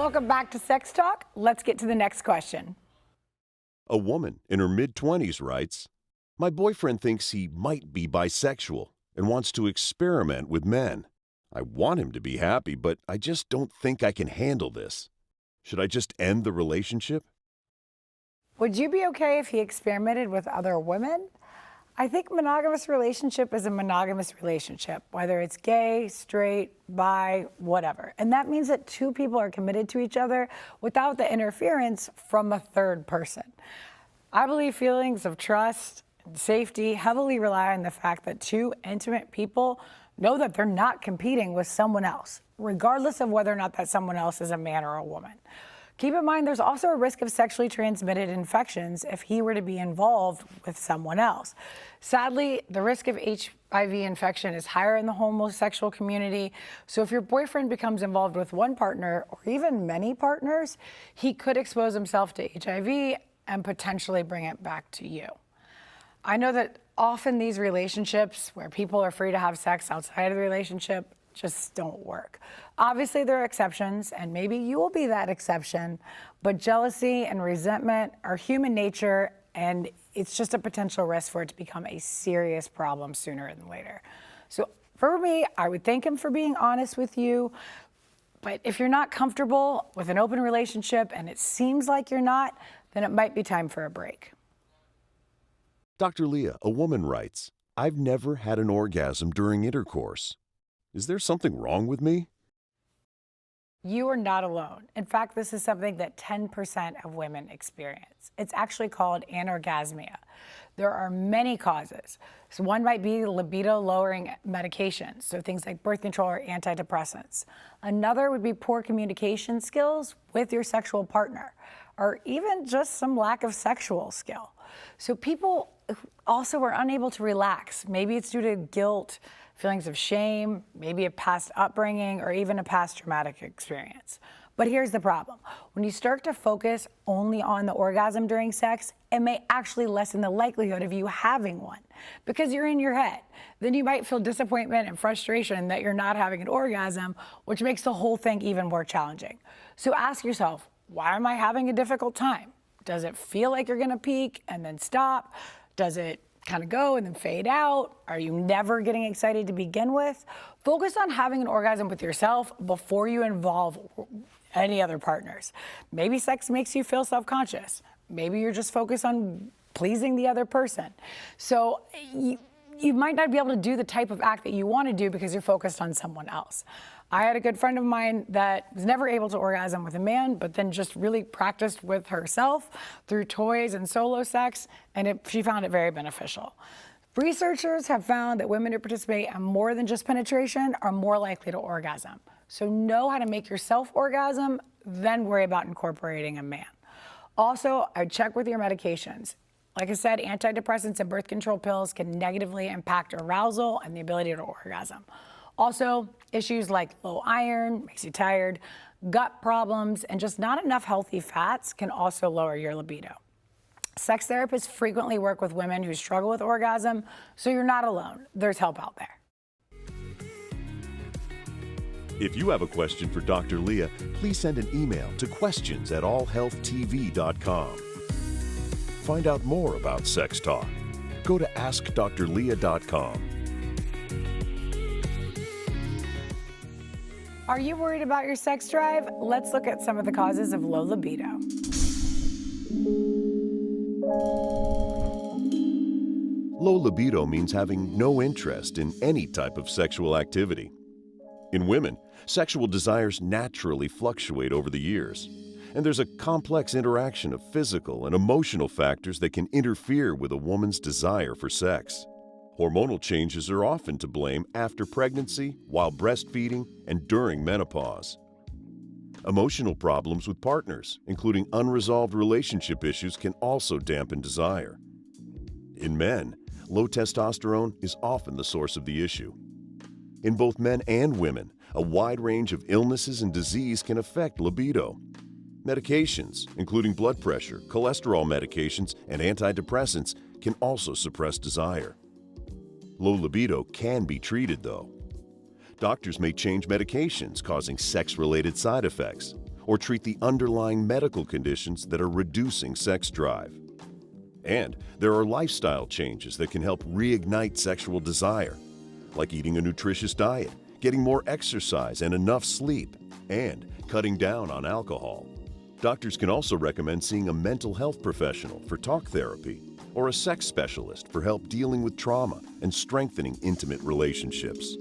Welcome back to Sex Talk. Let's get to the next question. A woman in her mid-20s writes, "My boyfriend thinks he might be bisexual and wants to experiment with men. I want him to be happy, but I just don't think I can handle this. Should I just end the relationship?" Would you be okay if he experimented with other women? I think monogamous relationship is a monogamous relationship, whether it's gay, straight, bi, whatever. And that means that two people are committed to each other without the interference from a third person. I believe feelings of trust and safety heavily rely on the fact that two intimate people know that they're not competing with someone else, regardless of whether or not that someone else is a man or a woman. Keep in mind, there's also a risk of sexually transmitted infections if he were to be involved with someone else. Sadly, the risk of HIV infection is higher in the homosexual community. So if your boyfriend becomes involved with one partner or even many partners, he could expose himself to HIV and potentially bring it back to you. I know that often these relationships where people are free to have sex outside of the relationship just don't work. Obviously, there are exceptions, and maybe you will be that exception, but jealousy and resentment are human nature, and it's just a potential risk for it to become a serious problem sooner than later. So for me, I would thank him for being honest with you, but if you're not comfortable with an open relationship and it seems like you're not, then it might be time for a break. Dr. Leah, a woman writes, "I've never had an orgasm during intercourse. Is there something wrong with me?" You are not alone. In fact, this is something that 10% of women experience. It's actually called anorgasmia. There are many causes. So one might be libido-lowering medications, so things like birth control or antidepressants. Another would be poor communication skills with your sexual partner, or even just some lack of sexual skill. So people also are unable to relax. Maybe it's due to guilt, feelings of shame, maybe a past upbringing, or even a past traumatic experience. But here's the problem. When you start to focus only on the orgasm during sex, it may actually lessen the likelihood of you having one because you're in your head. Then you might feel disappointment and frustration that you're not having an orgasm, which makes the whole thing even more challenging. So ask yourself, why am I having a difficult time? Does it feel like you're gonna peak and then stop? Does it kind of go and then fade out? Are you never getting excited to begin with? Focus on having an orgasm with yourself before you involve any other partners. Maybe sex makes you feel self-conscious. Maybe you're just focused on pleasing the other person. So you might not be able to do the type of act that you want to do because you're focused on someone else. I had a good friend of mine that was never able to orgasm with a man, but then just really practiced with herself through toys and solo sex, and she found it very beneficial. Researchers have found that women who participate in more than just penetration are more likely to orgasm. So know how to make yourself orgasm, then worry about incorporating a man. Also, I'd check with your medications. Like I said, antidepressants and birth control pills can negatively impact arousal and the ability to orgasm. Also, issues like low iron, makes you tired, gut problems, and just not enough healthy fats can also lower your libido. Sex therapists frequently work with women who struggle with orgasm, so you're not alone. There's help out there. If you have a question for Dr. Leah, please send an email to questions@allhealthtv.com. Find out more about Sex Talk. Go to askdrleah.com. Are you worried about your sex drive? Let's look at some of the causes of low libido. Low libido means having no interest in any type of sexual activity. In women, sexual desires naturally fluctuate over the years, and there's a complex interaction of physical and emotional factors that can interfere with a woman's desire for sex. Hormonal changes are often to blame after pregnancy, while breastfeeding, and during menopause. Emotional problems with partners, including unresolved relationship issues, can also dampen desire. In men, low testosterone is often the source of the issue. In both men and women, a wide range of illnesses and disease can affect libido. Medications, including blood pressure, cholesterol medications, and antidepressants, can also suppress desire. Low libido can be treated, though. Doctors may change medications causing sex-related side effects, or treat the underlying medical conditions that are reducing sex drive. And there are lifestyle changes that can help reignite sexual desire, like eating a nutritious diet, getting more exercise and enough sleep, and cutting down on alcohol. Doctors can also recommend seeing a mental health professional for talk therapy or a sex specialist for help dealing with trauma and strengthening intimate relationships.